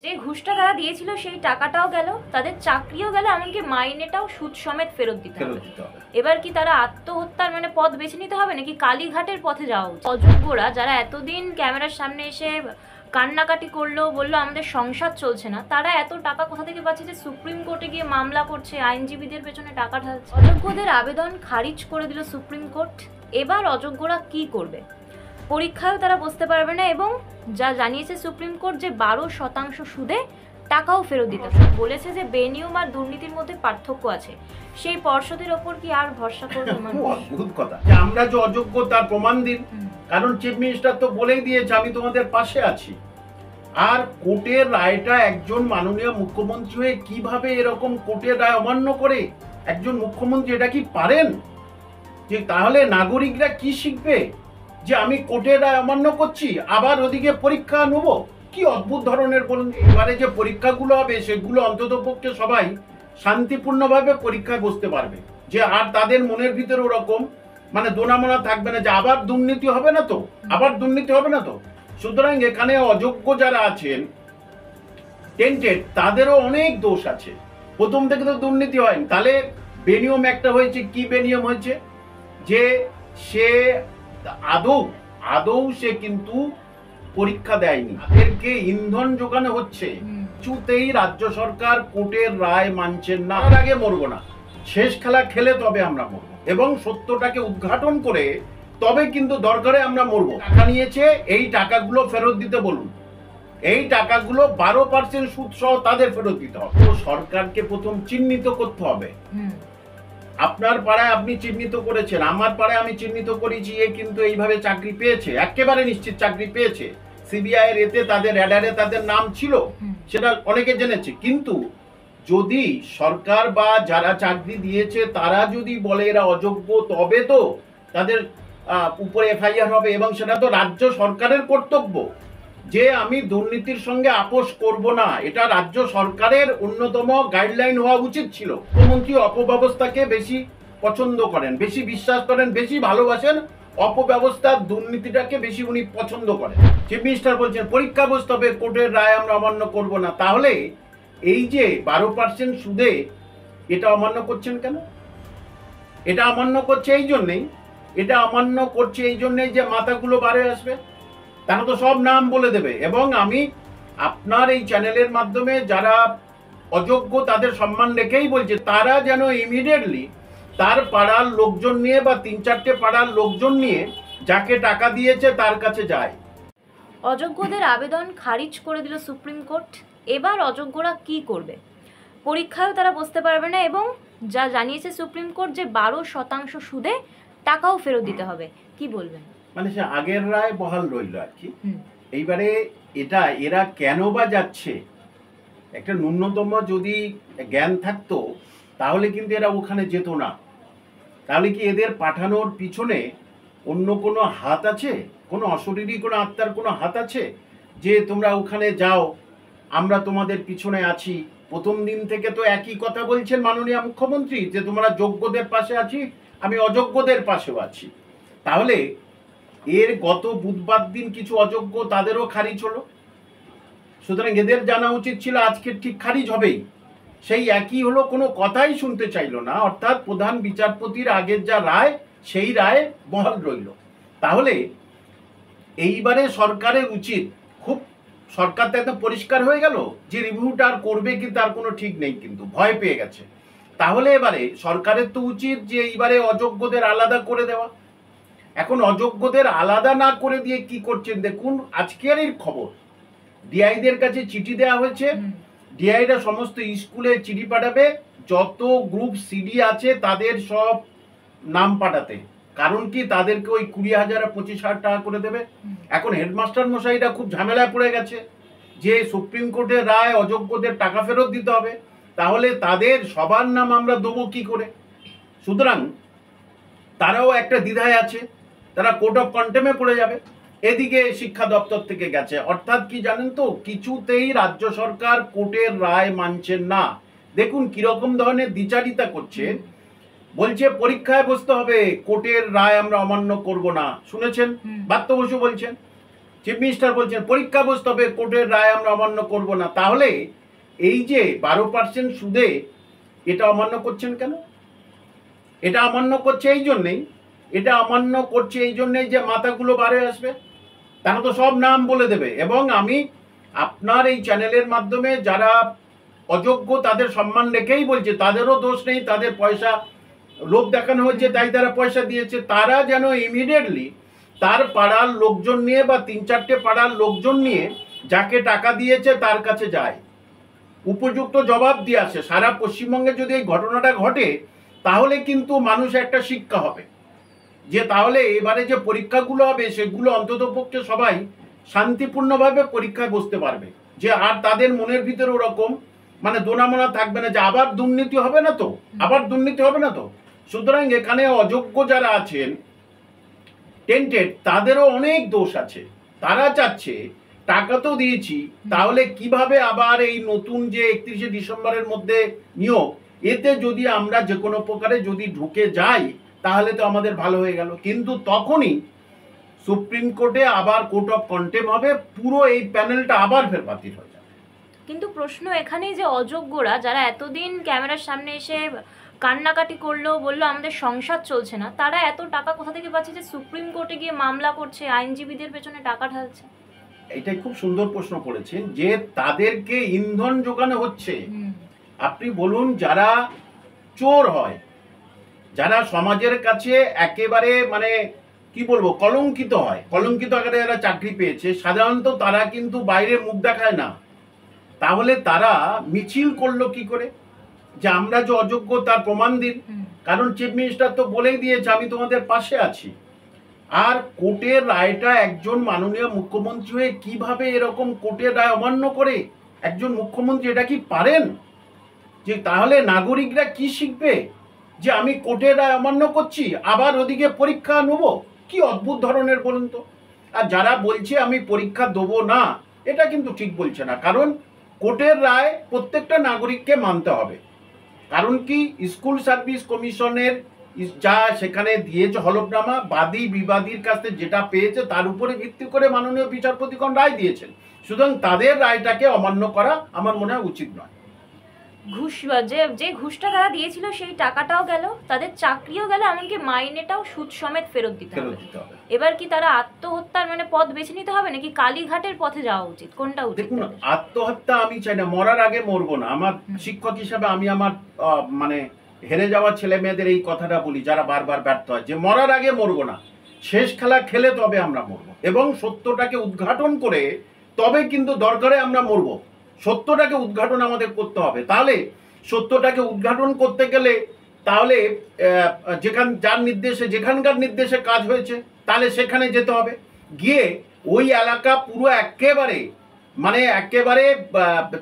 যে ঘুষটা তারা দিয়েছিল সেই টাকাটাও গেল, তাদের চাকরিও গেল, এমনকি মাইনেটাও সুদ সমেত ফেরত দিতে হবে। এবার কি তারা আত্মহত্যার পথ বেছে নিতে হবে নাকি কালীঘাটের পথে যাওয়া উচিত? অযোগ্যরা যারা এতদিন ক্যামেরার সামনে এসে কান্নাকাটি করলো, বললো আমাদের সংসার চলছে না, তারা এত টাকা কোথা থেকে পাচ্ছে যে সুপ্রিম কোর্টে গিয়ে মামলা করছে, আইনজীবীদের পেছনে টাকা ঢালছে। অযোগ্যদের আবেদন খারিজ করে দিল সুপ্রিম কোর্ট। এবার অযোগ্যরা কি করবে? পরীক্ষায়ও তারা বসতে পারবে না, এবং যা জানিয়েছে সুপ্রিম কোর্ট যে 12% সুদে টাকাও ফেরত দিতে হবে। বলেছে যে বেনিয়ম আর দুর্নীতির মধ্যে পার্থক্য আছে, সেই পর্ষদের ওপর কি আর ভরসা করবে মানুষ? অদ্ভুত কথা। আমরা যে অযোগ্য তার প্রমাণ দিন, কারণ চিফ মিনিস্টার তো বলেই দিয়েছে আমি তোমাদের পাশে আছি। আর কোর্টের রায়টা একজন মাননীয় মুখ্যমন্ত্রী হয়ে কিভাবে এরকম কোর্টের রায় অমান্য করে একজন মুখ্যমন্ত্রী এটা কি পারেন? যে তাহলে নাগরিকরা কি শিখবে যে আমি কোর্টের রায় অমান্য করছি, আবার ওদিকে পরীক্ষা নেব? কি অদ্ভুত ধরনের বলুন। এবারে যে পরীক্ষাগুলো হবে সেগুলো অন্তত পক্ষে সবাই শান্তিপূর্ণভাবে পরীক্ষায় বসতে পারবে, যে আর তাদের মনের ভিতরে ওরকম দোনামোনা থাকবে না যে আবার দুর্নীতি হবে না তো, আবার দুর্নীতি হবে না তো। সুতরাং এখানে অযোগ্য যারা আছেন টেন্টেড, তাদেরও অনেক দোষ আছে। প্রথম থেকে তো দুর্নীতি হয়নি, তাহলে বেনিয়ম একটা হয়েছে। কি বেনিয়ম হয়েছে? যে সে আদৌ সে কিন্তু পরীক্ষা দেয়নি, তাদেরকে ইন্ধন যোগানো হচ্ছে। কিছুতেই রাজ্য সরকার কোর্টের রায় মানছেন না। তার আগে মরবো না, শেষ খেলা খেলে তবে আমরা মরবো, এবং সত্যটাকে উদ্ঘাটন করে তবে কিন্তু দরকারে আমরা মরবো। টাকা নিয়েছে, এই টাকাগুলো ফেরত দিতে বলুন। এই টাকাগুলো 12% সুদ সহ তাদের ফেরত দিতে হবে। তো সরকারকে প্রথম চিহ্নিত করতে হবে। আপনার পাড়ায় আপনি চিহ্নিত করেছেন, আমার পাড়ায় আমি চিহ্নিত করেছি, এ কিন্তু এইভাবে চাকরি পেয়েছে, একেবারে নিশ্চিত চাকরি পেয়েছে। সিবিআই এর এতে তাদের র্যাডারে তাদের নাম ছিল, সেটা অনেকে জেনেছে। কিন্তু যদি সরকার বা যারা চাকরি দিয়েছে তারা যদি বলে এরা অযোগ্য, তবে তো তাদের উপরে এফআইআর হবে, এবং সেটা তো রাজ্য সরকারের কর্তব্য যে আমি দুর্নীতির সঙ্গে আপোষ করব না। এটা রাজ্য সরকারের অন্যতম গাইডলাইন হওয়া উচিত ছিল। মুখ্যমন্ত্রী অপব্যবস্থাকে বেশি পছন্দ করেন, বেশি বিশ্বাস করেন, বেশি ভালোবাসেন। অপব্যবস্থার দুর্নীতিটাকে বেশি উনি পছন্দ করেন। চিফ মিনিস্টার বলছেন পরীক্ষা বসতে হবে, কোর্টের রায় আমরা অমান্য করব না। তাহলে এই যে 12% সুদে এটা অমান্য করছেন কেন? এটা অমান্য করছে এই জন্যেই যে মাথাগুলো বাড়ে আসবে, তারা তো সব নাম বলে দেবে। এবং আমি আপনার এই চ্যানেলের মাধ্যমে যারা অযোগ্য তাদের সম্মান রেখেই বলছে, তারা যেন ইমিডিয়েটলি তার পাড়ার লোকজন নিয়ে বা 3-4টে পাড়ার লোকজন নিয়ে যাকে টাকা দিয়েছে তার কাছে যায়। অযোগ্যদের আবেদন খারিজ করে দিল সুপ্রিম কোর্ট। এবার অযোগ্যরা কি করবে? পরীক্ষায়ও তারা বসতে পারবে না, এবং যা জানিয়েছে সুপ্রিম কোর্ট যে 12% সুদে টাকাও ফেরত দিতে হবে। কি বলবেন? সে আগের রায় বহাল রইল আর কি। এইবারে এটা এরা কেন বা যাচ্ছে, একটা ন্যূনতম যদি জ্ঞান থাকতো তাহলে কিন্তু এরা ওখানে যেত না। তাহলে কি এদের পাঠানোর পিছনে অন্য কোনো হাত আছে? কোনো অশরীরী কোনো আত্মার কোনো হাত আছে যে তোমরা ওখানে যাও, আমরা তোমাদের পিছনে আছি? প্রথম দিন থেকে তো একই কথা বলছেন মাননীয় মুখ্যমন্ত্রী যে তোমরা যোগ্যদের পাশে আছি, আমি অযোগ্যদের পাশেও আছি। তাহলে এর গত বুধবার দিন কিছু অযোগ্য তাদেরও খারিজ হলো। সুতরাং এদের জানা উচিত ছিল আজকে ঠিক খারিজ হবেই। সেই একই হলো, কোনো কথাই শুনতে চাইল না। অর্থাৎ প্রধান বিচারপতির আগের যা রায়, সেই রায় বহাল রইল। তাহলে এইবারে সরকারের উচিত, খুব সরকার তো একদম পরিষ্কার হয়ে গেল যে রিভিউটা আর করবে কি তার কোনো ঠিক নেই, কিন্তু ভয় পেয়ে গেছে। তাহলে এবারে সরকারের তো উচিত যে এইবারে অযোগ্যদের আলাদা করে দেওয়া। এখন অযোগ্যদের আলাদা না করে দিয়ে কি করছেন দেখুন। আজকের এই খবর, ডিআইদের কাছে চিঠি দেওয়া হয়েছে। ডিআইরা সমস্ত স্কুলে চিঠি পাঠাবে, যত গ্রুপ সিডি আছে তাদের সব নাম পাঠাতে। কারণ কি, তাদেরকে ওই 20,000 আর 25,000 টাকা করে দেবে। এখন হেডমাস্টার মশাইরা খুব ঝামেলায় পড়ে গেছে যে সুপ্রিম কোর্টের রায়, অযোগ্যদের টাকা ফেরত দিতে হবে, তাহলে তাদের সবার নাম আমরা দেবো কি করে? সুতরাং তারাও একটা দ্বিধায় আছে, তারা কোর্ট অফ কন্টেমে পড়ে যাবে। এদিকে শিক্ষা দপ্তর থেকে গেছে। অর্থাৎ কি জানেন তো, কিছুতেই রাজ্য সরকার কোর্টের রায় মানছেন না। দেখুন কিরকম ধরনের দ্বিচারিতা করছে। বলছে পরীক্ষায় বসতে হবে, কোর্টের রায় আমরা অমান্য করব না। শুনেছেন? ব্রাত্য বসু বলছেন চিফ মিনিস্টার বলছেন পরীক্ষা বসতে হবে, কোর্টের রায় আমরা অমান্য করব না। তাহলে এই যে 12% সুদে এটা অমান্য করছেন কেন? এটা অমান্য করছে এই জন্যেই, যে মাথাগুলো বারে আসবে, তারা তো সব নাম বলে দেবে। এবং আমি আপনার এই চ্যানেলের মাধ্যমে যারা অযোগ্য তাদের সম্মান রেখেই বলছে, তাদেরও দোষ নেই, তাদের পয়সা লোভ দেখানো হয়েছে তাই তারা পয়সা দিয়েছে। তারা যেন ইমিডিয়েটলি তার পাড়ার লোকজন নিয়ে বা 3-4টে পাড়ার লোকজন নিয়ে যাকে টাকা দিয়েছে তার কাছে যায়, উপযুক্ত জবাব দিয়ে আসে। সারা পশ্চিমবঙ্গে যদি এই ঘটনাটা ঘটে তাহলে কিন্তু মানুষ একটা শিক্ষা হবে, যে তাহলে এবারে যে পরীক্ষাগুলো হবে সেগুলো অন্ততপক্ষে সবাই শান্তিপূর্ণভাবে পরীক্ষায় বসতে পারবে, যে আর তাদের মনের ভিতরে ওরকম মানে দোনামোনা থাকবে না যে আবার দুর্নীতি হবে না তো। সুতরাং এখানে অযোগ্য যারা আছেন টেন্টেড, তাদেরও অনেক দোষ আছে। তারা চাচ্ছে টাকা তো দিয়েছি, তাহলে কিভাবে আবার এই নতুন যে 31শে ডিসেম্বরের মধ্যে নিয়োগ, এতে যদি আমরা যে কোনো প্রকারে যদি ঢুকে যাই তাহলে তো আমাদের ভালো হয়ে গেল। কিন্তু তখনই সুপ্রিম কোর্টে আবার কোর্ট অফ কন্টেম্প হবে, পুরো এই প্যানেলটা আবার ফের বাতিল হয়ে যাবে। কিন্তু প্রশ্ন এখানেই যে অযোগ্যরা যারা এতদিন ক্যামেরার সামনে এসে কান্নাকাটি করলো, বললো আমাদের সংসার চলছে না, তারা এত টাকা কোথা থেকে পাচ্ছে যে সুপ্রিম কোর্টে গিয়ে মামলা করছে, আইনজীবীদের পেছনে টাকা ঢালছে? এটাই খুব সুন্দর প্রশ্ন করেছেন, যে তাদেরকে ইন্ধন যোগানো হচ্ছে। আপনি বলুন, যারা চোর হয়, যারা সমাজের কাছে একেবারে মানে কি বলবো কলঙ্কিত হয়, কলঙ্কিত আকারে যারা চাকরি পেয়েছে, সাধারণত তারা কিন্তু বাইরে মুখ দেখায় না। তাহলে তারা মিছিল করলো কি করে যে আমরা যে অযোগ্য তার প্রমাণ দিন? কারণ চিফ মিনিস্টার তো বলেই দিয়েছে আমি তোমাদের পাশে আছি। আর কোর্টের রায়টা একজন মাননীয় মুখ্যমন্ত্রী হয়ে কিভাবে এরকম কোর্টের রায় অমান্য করে একজন মুখ্যমন্ত্রী, এটা কি পারেন? যে তাহলে নাগরিকরা কি শিখবে যে আমি কোর্টের রায় অমান্য করছি, আবার ওদিকে পরীক্ষা নেব? কি অদ্ভুত ধরনের বলুন তো। আর যারা বলছে আমি পরীক্ষা দেবো না, এটা কিন্তু ঠিক বলছে না। কারণ কোর্টের রায় প্রত্যেকটা নাগরিককে মানতে হবে। কারণ কি, স্কুল সার্ভিস কমিশনের যা সেখানে দিয়েছে হলফনামা, বাদী বিবাদীর কাছে যেটা পেয়েছে তার উপরে ভিত্তি করে মাননীয় বিচারপতিগণ রায় দিয়েছেন। সুতরাং তাদের রায়টাকে অমান্য করা আমার মনে হয় উচিত নয়। ঘুষ যে ঘুষটা তারা দিয়েছিল সেই টাকাটাও গেল, তাদের চাকরিও গেল, এমনকি মাইনেটাও সুদ সমেত ফেরত দিতে হবে। এবার কি তারা আত্মহত্যার মানে পথ বেছে নিতে হবে নাকি কালীঘাটের পথে যাওয়া উচিত, কোনটা উচিত? দেখুন, আত্মহত্যা আমি চাই না, মরার আগে মরবো না। আমার শিক্ষক হিসাবে আমি আমার মানে হেরে যাওয়া ছেলে মেয়েদের এই কথাটা বলি, যারা বারবার ব্যর্থ হয়, যে মরার আগে মরবো না, শেষ খেলা খেলে তবে আমরা মরবো, এবং সত্যটাকে উদ্ঘাটন করে তবে কিন্তু দরকারে আমরা মরবো। সত্যটাকে উদ্ঘাটন আমাদের করতে হবে। তাহলে সত্যটাকে উদ্ঘাটন করতে গেলে তাহলে যার নির্দেশে, যেখানকার নির্দেশে কাজ হয়েছে, তাহলে সেখানে যেতে হবে, গিয়ে ওই এলাকা পুরো একেবারে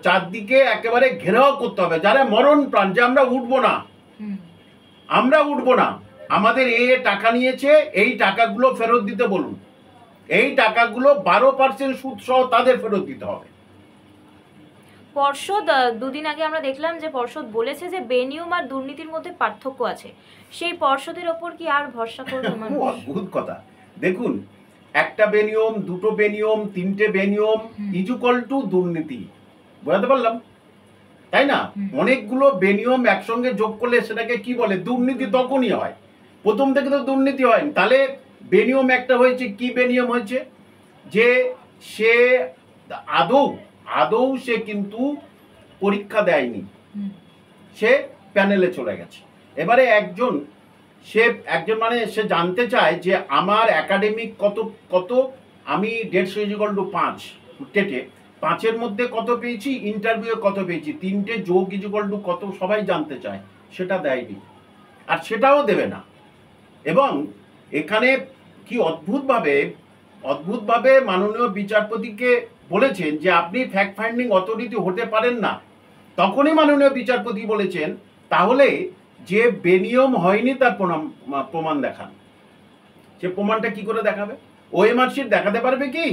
চারদিকে একেবারে ঘেরাও করতে হবে, যারা মরণ প্রাণ, যে আমরা উঠবো না, আমাদের টাকা নিয়েছে, এই টাকাগুলো ফেরত দিতে বলুন। এই টাকাগুলো 12% সুদ সহ তাদের ফেরত দিতে হবে। পর্ষদ দুদিন আগে আমরা দেখলাম যে পর্ষদ বলেছে যে বেনিয়ম আর দুর্নীতির মধ্যে পার্থক্য আছে, সেই পর্ষদের ওপর কি আর ভরসা করবে মানুষ? অদ্ভুত কথা। দেখুন, একটা বেনিয়ম, দুটো বেনিয়ম, তিনটে বেনিয়ম ইজুকাল টু দুর্নীতি, বুঝতে পারলাম, তাই না? অনেকগুলো বেনিয়ম একসঙ্গে যোগ করলে সেটাকে কি বলে? দুর্নীতি। তখনই হয়, প্রথম থেকে তো দুর্নীতি হয়। তাহলে বেনিয়ম একটা হয়েছে, কি বেনিয়ম হয়েছে? যে সে আদৌ সে কিন্তু পরীক্ষা দেয়নি, সে প্যানেলে চলে গেছে। এবারে একজন মানে সে জানতে চায় যে আমার একাডেমিক কত আমি 150 টেটে 5-এর মধ্যে কত পেয়েছি, ইন্টারভিউ কত পেয়েছি, 3টে যোগ কত সবাই জানতে চায়, সেটা দেয়নি, আর সেটাও দেবে না। এবং এখানে কি অদ্ভুতভাবে মাননীয় বিচারপতিকে বলেছেন যে আপনি ফ্যাক্ট ফাইন্ডিং অথরিটি হতে পারেন না। তখনই মাননীয় বিচারপতি বলেছেন তাহলে যে বেনিয়ম হয়নি তার প্রমাণ দেখান। সে প্রমাণটা কি করে দেখাবে? ওএমআর শিট দেখাতে পারবে কি?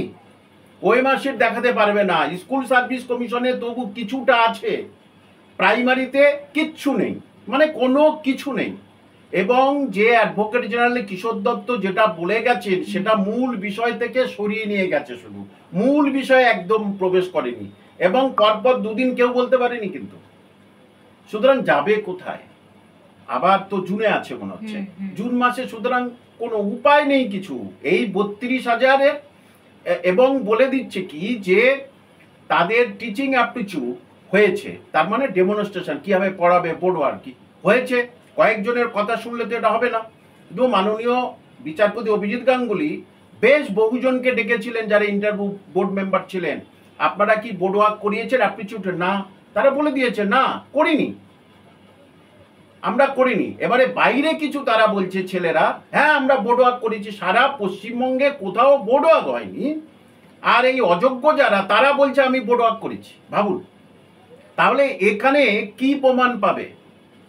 ওএমআর শিট দেখাতে পারবে না। স্কুল সার্ভিস কমিশনে তবু কিছুটা আছে, প্রাইমারিতে কিচ্ছু নেই, মানে কোনো কিছু নেই। এবং যে অ্যাডভোকেট জেনারেল কিশোর দত্ত যেটা বলে গেছেন সেটা মূল বিষয় থেকে সরিয়ে নিয়ে গেছে, শুধু মূল বিষয়ে একদম প্রবেশ করেনি, এবং পরপর দুদিন কেউ বলতে পারেনি কিন্তু। সুতরাং যাবে কোথায়? আবার তো জুনে আছে মনে হচ্ছে, জুন মাসে, সুতরাং কোনো উপায় নেই কিছু। এই 32,000-এর, এবং বলে দিচ্ছে কি যে তাদের টিচিং অ্যাপটিটিউড হয়েছে, তার মানে ডেমনস্ট্রেশন কিভাবে পড়াবে পড়ুয়ার কি হয়েছে। কয়েকজনের কথা শুনলে তো এটা হবে না। কিন্তু মাননীয় বিচারপতি অভিজিৎ গাঙ্গুলি বেশ বহুজনকে ডেকেছিলেন যারা ইন্টারভিউ বোর্ড মেম্বার ছিলেন, আপনারা কি বোর্ড ওয়ার্ক করিয়েছেন অ্যাপটিটিউডে? না, তারা বলে দিয়েছে না, করিনি, আমরা করিনি। এবারে বাইরে কিছু তারা বলছে ছেলেরা, হ্যাঁ আমরা বোর্ড ওয়ার্ক করেছি। সারা পশ্চিমবঙ্গে কোথাও বোর্ড ওয়ার্ক হয়নি, আর এই অযোগ্য যারা তারা বলছে আমি বোর্ড ওয়ার্ক করেছি। ভাবুন তাহলে এখানে কি প্রমাণ পাবে,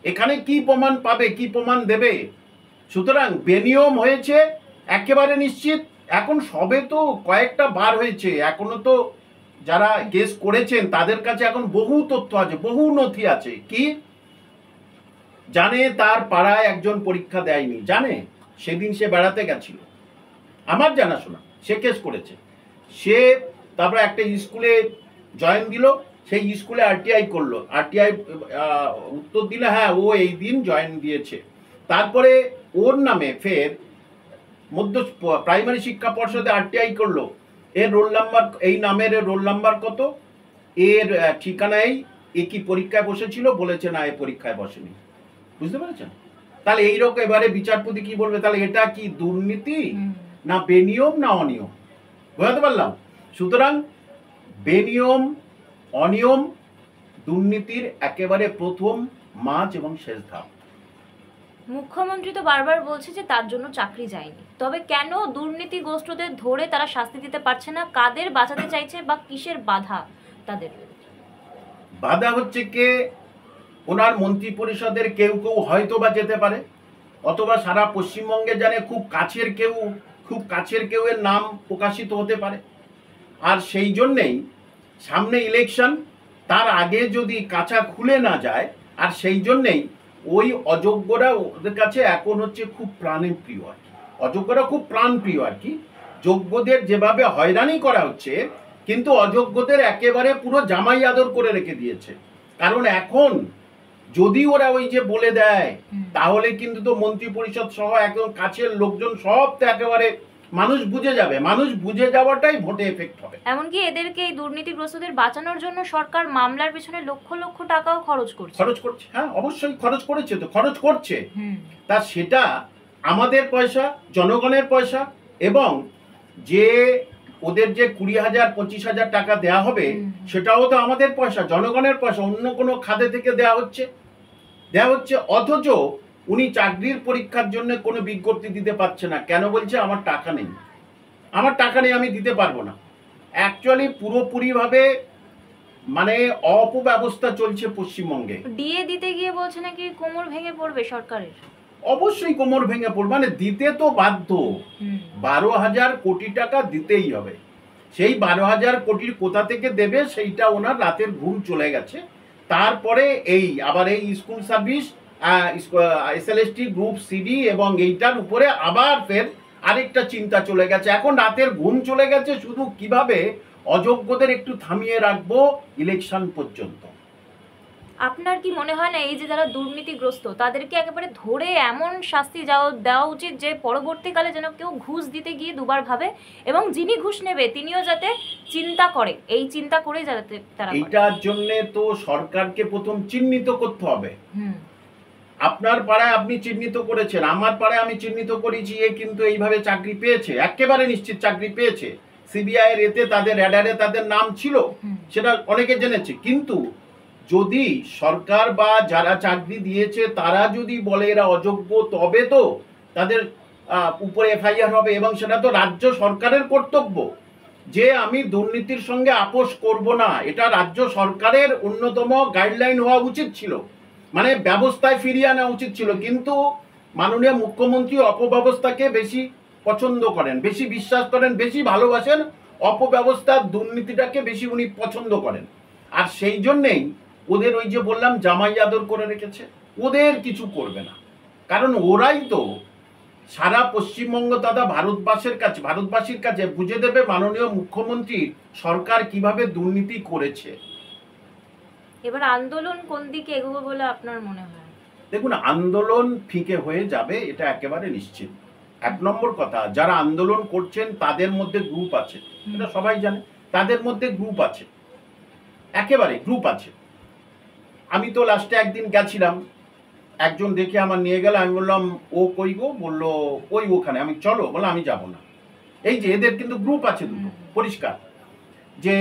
এখানে কি প্রমাণ পাবে, কি প্রমাণ দেবে? সুতরাং বেনিয়ম হয়েছে একেবারে নিশ্চিত। এখন সবে তো কয়েকটা বার হয়েছে, এখনো তো যারা কেস করেছেন তাদের কাছে এখন বহু তথ্য আছে, বহু নথি আছে। কি জানে তার পাড়ায় একজন পরীক্ষা দেয়নি, জানে, সেদিন সে বেড়াতে গেছিল, আমার জানাশোনা, সে কেস করেছে। সে তারপরে একটা স্কুলে জয়েন দিল, সেই স্কুলে আরটিআই করলো, আরটিআই উত্তর দিলে হ্যাঁ ও এই দিন জয়েন দিয়েছে। তারপরে ওর নামে ফের মধ্য প্রাইমারি শিক্ষা পর্ষদে আরটিআই করলো, এর রোল নাম্বার, এই নামের রোল নাম্বার কত, এর ঠিকানায় এ কি পরীক্ষায় বসেছিল, বলেছে না এ পরীক্ষায় বসেনি। বুঝতে পেরেছেন? তাহলে এইরকম এবারে বিচারপতি কি বলবে, তাহলে এটা কি দুর্নীতি না বেনিয়ম না অনিয়ম? বুঝতে পারলাম। সুতরাং বেনিয়ম, অনিয়ম, দুর্নীতির একেবারে প্রথম মাঝ এবং শেষ ধাপ। মুখ্যমন্ত্রী তো বারবার বলছে যে তার জন্য চাকরি যায়নি, তবে কেন দুর্নীতিগ্রস্তদের ধরে তারা শাস্তি দিতে পারছে না? কাদের বাঁচাতে চাইছে বা কিসের বাধা তাদের? বাধা হচ্ছে কে, ওনার মন্ত্রী পরিষদের কেউ কেউ হয়তো বা যেতে পারে, অথবা সারা পশ্চিমবঙ্গে জানে খুব কাছের কেউ এর নাম প্রকাশিত হতে পারে। আর সেই জন্যেই সামনে ইলেকশন, তার আগে যদি কাঁচা খুলে না যায়, আর সেই জন্যেই ওই অযোগ্যরা ওদের কাছে এখন হচ্ছে খুব প্রাণপ্রিয় আর কি, অযোগ্যরা খুব প্রাণপ্রিয় আর কি। যোগ্যদের যেভাবে হয়রানি করা হচ্ছে, কিন্তু অযোগ্যদের একেবারে পুরো জামাই আদর করে রেখে দিয়েছে। কারণ এখন যদি ওরা ওই যে বলে দেয়, তাহলে কিন্তু তো মন্ত্রী পরিষদ সহ একদম কাছের লোকজন সব তো একেবারে মানুষ বুঝে যাবে, মানুষ বুঝে যাওয়াটাই ভোটে এফেক্ট হবে। এমনকি এদেরকে, এই দুর্নীতিগ্রস্তদের বাঁচানোর জন্য সরকার মামলার পিছনে লক্ষ লক্ষ টাকাও খরচ করছে। হ্যাঁ অবশ্যই খরচ করেছে, তো খরচ করছে, তা সেটা আমাদের পয়সা, জনগণের পয়সা, এবং যে ওদের যে 20,000 25,000 টাকা দেয়া হবে সেটাও তো আমাদের পয়সা, জনগণের পয়সা, অন্য কোনো খাতে থেকে দেয়া হচ্ছে। অথচ উনি চাকরির পরীক্ষার জন্য কোনো বিজ্ঞপ্তি দিতে পারছে না। কেন বলছে? আমার টাকা নেই, আমি দিতে পারবো না। অ্যাকচুয়ালি পুরোপুরিভাবে মানে অপব্যবস্থা চলছে পশ্চিমবঙ্গে। ডিএ দিতে গিয়ে বলছে নাকি কোমর ভেঙে পড়বে সরকারের। অবশ্যই কোমর ভেঙে পড়বে, মানে দিতে তো বাধ্য। 12,000 কোটি টাকা দিতেই হবে। সেই 12,000 কোটির কোথা থেকে দেবে সেইটা ওনার রাতের ঘুম চলে গেছে। তারপরে আবার এই school service, SLST group CD এবং এইটার উপরে আবার ফের আরেকটা চিন্তা চলে গেছে। এখন রাতের ঘুম চলে গেছে শুধু কিভাবে অযোগ্যদের একটু থামিয়ে রাখবো ইলেকশন পর্যন্ত। আপনার কি মনে হয় না এই যে যারা দুর্নীতিগ্রস্ত তাদেরকে একেবারে ধরে এমন শাস্তি দেওয়া উচিত যে পরবর্তীকালে যেন কেউ ঘুষ দিতে গিয়ে দুবার ভাবে, এবং যিনি ঘুষ নেবে তিনিও যাতে চিন্তা করে, এই চিন্তা করে যাতে তারা। এইটার জন্য তো সরকারকে প্রথম চিহ্নিত করতে হবে। আপনার পাড়ায় আপনি চিহ্নিত করেছেন, আমার পাড়ায় আমি চিহ্নিত করেছি, এ কিন্তু এইভাবে চাকরি পেয়েছে, একেবারে নিশ্চিত চাকরি পেয়েছে। সিবিআই এর এতে তাদের র্যাডারে তাদের নাম ছিল, সেটা অনেকে জেনেছে। কিন্তু যদি সরকার বা যারা চাকরি দিয়েছে তারা যদি বলে এরা অযোগ্য, তবে তো তাদের উপরে এফআইআর হবে, এবং সেটা তো রাজ্য সরকারের কর্তব্য যে আমি দুর্নীতির সঙ্গে আপোষ করব না। এটা রাজ্য সরকারের অন্যতম গাইডলাইন হওয়া উচিত ছিল, মানে ব্যবস্থায় ফিরিয়ে আনা উচিত ছিল। কিন্তু মাননীয় মুখ্যমন্ত্রী অপব্যবস্থাকে বেশি পছন্দ করেন, বেশি বিশ্বাস করেন, বেশি ভালোবাসেন, অপব্যবস্থার দুর্নীতিটাকে বেশি উনি পছন্দ করেন। আর সেই জন্যেই ওদের ওই যে বললাম জামাই আদর করে রেখেছে, ওদের কিছু করবে না। কারণ ওরাই তো সারা পশ্চিমবঙ্গ তথা ভারতবাসীর কাছে বুঝে দেবে মাননীয় মুখ্যমন্ত্রী সরকার কিভাবে দুর্নীতি করেছে। এবার আন্দোলন কোন দিকে এগোবে বলে আপনার মনে হয়? দেখুন, আন্দোলন ফিকে হয়ে যাবে, এটা একেবারে নিশ্চিত। এক নম্বর কথা, যারা আন্দোলন করছেন তাদের মধ্যে গ্রুপ আছে, এটা সবাই জানে, তাদের মধ্যে গ্রুপ আছে, একেবারে গ্রুপ আছে। আমি তো লাস্টে একদিন গেছিলাম, একজন দেখে আমার নিয়ে গেল, আমি বললাম ও কই গো, বললো ওই ওখানে। আমি চলো, বলে আমি যাব না। এই যে এদের কিন্তু গ্রুপ আছে দুটো, পরিষ্কার। যে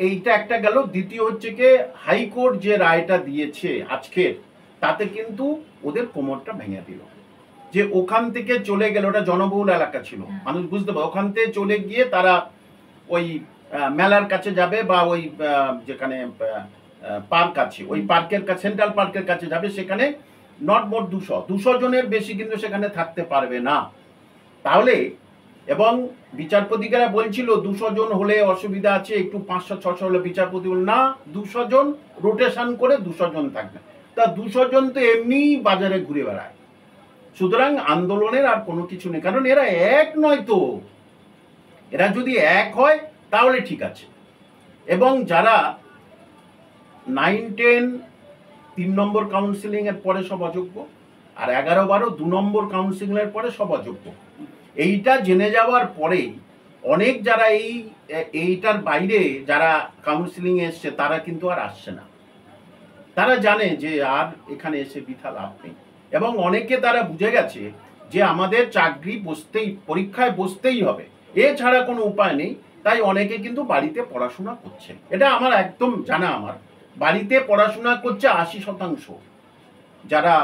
এইটা একটা গেল। দ্বিতীয় হচ্ছে কি, হাইকোর্ট যে রায়টা দিয়েছে আজকে, তাতে কিন্তু ওদের কোমরটা ভেঙে দিল। যে ওখান থেকে চলে গেল, ওটা জনবহুল এলাকা ছিল, মানুষ বুঝতে পারে, ওখান থেকে চলে গিয়ে তারা ওই মেলার কাছে যাবে, বা ওই যেখানে পার্ক আছে, ওই পার্কের কাছে, সেন্ট্রাল পার্কের কাছে যাবে। সেখানে নট মোট 200 জনের বেশি কিন্তু সেখানে থাকতে পারবে না। তাহলে, এবং বিচারপতিরা বলছিল 200 জন হলে অসুবিধা আছে, একটু 500-600 হলে। বিচারপতি বল না, 200 জন রোটেশন করে 200 জন থাকবে। তা 200 জন তো এমনি বাজারে ঘুরে বেড়ায়। সুতরাং আন্দোলনের আর কোনো কিছু নেই, কারণ এরা এক নয় তো। এরা যদি এক হয় তাহলে ঠিক আছে। এবং যারা 9-10 3 নম্বর কাউন্সিলিং এর পরে সব অযোগ্য, আর 11-12 2 নম্বর কাউন্সিলিং এর পরে সব অযোগ্য, এইটা জেনে যাওয়ার পরেই অনেক যারা এইটার বাইরে যারা কাউন্সিলিং এ এসছে, তারা কিন্তু আর আসছে না। তারা জানে যে আর এখানে এসে বৃথা লাভ নেই। এবং অনেকে তারা বুঝে গেছে যে আমাদের চাকরি পরীক্ষায় বসতেই হবে, এছাড়া কোনো উপায় নেই। তাই অনেকে কিন্তু বাড়িতে পড়াশোনা করছে, এটা আমার একদম জানা। আমার বাড়িতে পড়াশোনা করছে 80%। যারা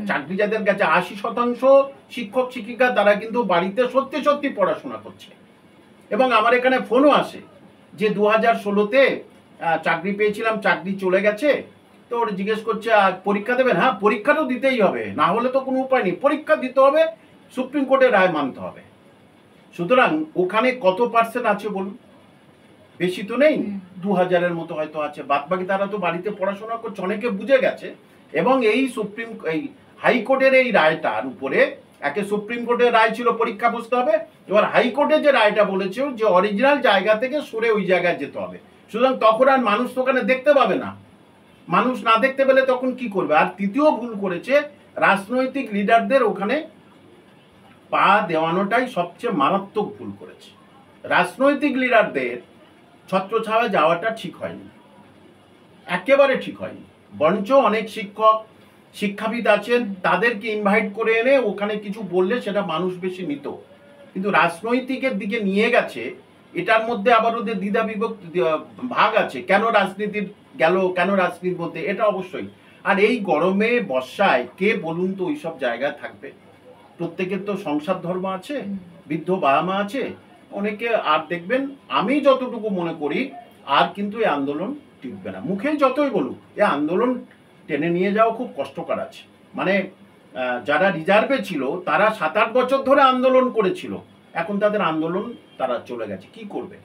চাকরি যাদের কাছে 80% শিক্ষক শিক্ষিকা, তারা কিন্তু বাড়িতে সত্যি সত্যি পড়াশোনা করছে। এবং আমার এখানে ফোনও আসে যে 2016-তে চাকরি পেয়েছিলাম, চাকরি চলে গেছে, তো ওরা জিজ্ঞেস করছে পরীক্ষা দেবেন? হ্যাঁ, পরীক্ষা তো দিতেই হবে, না হলে তো কোনো উপায় নেই, পরীক্ষা দিতে হবে, সুপ্রিম কোর্টের রায় মানতে হবে। সুতরাং ওখানে কত পার্সেন্ট আছে বলুন? বেশি তো নেই, 2000-এর মতো হয়তো আছে। বাদবাকি তারা তো বাড়িতে পড়াশোনা করছে, অনেকে বুঝে গেছে। এবং এই হাইকোর্টের এই রায়টার উপরে, একে সুপ্রিম কোর্টের রায় ছিল পরীক্ষা বসতে হবে, এবার হাইকোর্টের যে রায়টা বলেছে যে অরিজিনাল জায়গা থেকে সরে ওই জায়গায় যেতে হবে। সুতরাং তখন আর মানুষ তো ওখানে দেখতে পাবে না। মানুষ না দেখতে পেলে তখন কি করবে? আর তৃতীয় ভুল করেছে, রাজনৈতিক লিডারদের ওখানে পা দেওয়ানোটাই সবচেয়ে মারাত্মক ভুল করেছে। রাজনৈতিক লিডারদের ছত্রছায়া যাওয়াটা ঠিক হয়নি, একেবারে ঠিক হয়নি। বরঞ্চ অনেক শিক্ষাবিদ আছেন, তাদেরকে ইনভাইট করে এনে ওখানে কিছু বললে সেটা মানুষ বেশি নিত। কিন্তু রাজনৈতিকের দিকে নিয়ে গেছে, এটার মধ্যে আবার ওদের দ্বিধা বিভক্তি ভাগ আছে। কেন রাজনীতির গেল, কেন রাজনীতির মধ্যে, এটা অবশ্যই। আর এই গরমে বর্ষায় কে বলুন তো ওইসব জায়গায় থাকবে? প্রত্যেকের তো সংসার ধর্ম আছে, বৃদ্ধ বাবা মা আছে অনেকে। আর দেখবেন, আমি যতটুকু মনে করি, আর কিন্তু এই আন্দোলন টিকবে না। মুখে যতই বলুক, এই আন্দোলন টেনে নিয়ে যাওয়া খুব কষ্টকর আছে। মানে যারা রিজার্ভে ছিল তারা 7-8 বছর ধরে আন্দোলন করেছিল, এখন তাদের আন্দোলন তারা চলে গেছে, কি করবে?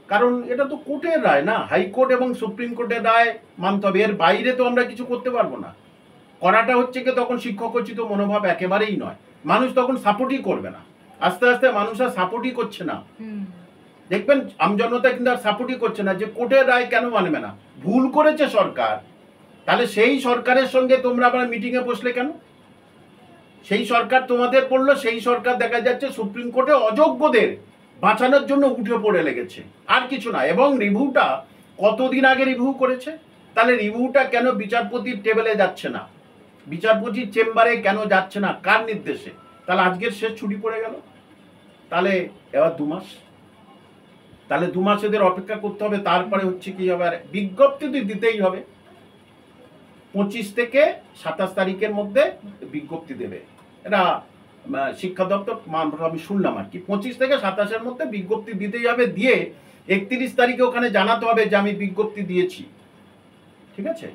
কারণ এটা তো কোর্টের রায় না, হাইকোর্ট এবং সুপ্রিম কোর্টের রায় মানতে হবে। এর বাইরে তো আমরা কিছু করতে পারবো না। করাটা হচ্ছে কি, তখন শিক্ষকোচিত মনোভাব একেবারেই নয়, মানুষ তখন সাপোর্টই করবে না। আস্তে আস্তে মানুষ আর সাপোর্টই করছে না। দেখবেন আমজনতা কিন্তু আর সাপোর্টই করছে না, যে কোর্টের রায় কেন মানবে না? ভুল করেছে সরকার, তাহলে সেই সরকারের সঙ্গে তোমরা আবার মিটিংয়ে বসলে কেন? সেই সরকার তোমাদের পড়লো, সেই সরকার দেখা যাচ্ছে সুপ্রিম কোর্টে অযোগ্যদের বাঁচানোর জন্য উঠে পড়ে লেগেছে, আর কিছু না। এবং রিভিউটা কতদিন আগে রিভিউ করেছে? তাহলে রিভিউটা কেন বিচারপতির টেবিলে যাচ্ছে না, বিচারপতির চেম্বারে কেন যাচ্ছে না, কার নির্দেশে? তাহলে আজকের শেষ ছুটি পড়ে গেল, তাহলে এবার 2 মাস, তাহলে 2 মাস এদের অপেক্ষা করতে হবে। তারপরে হচ্ছে কি হবে, আর বিজ্ঞপ্তি তো দিতেই হবে। 25 থেকে 27 তারিখের মধ্যে বিজ্ঞপ্তি দেবে, এটা শিক্ষা দপ্তর আমি শুনলাম আর কি। 25 থেকে 27-এর মধ্যে বিজ্ঞপ্তি দিতেই হবে, দিয়ে 31 তারিখে ওখানে জানাতে হবে যে আমি বিজ্ঞপ্তি দিয়েছি, ঠিক আছে?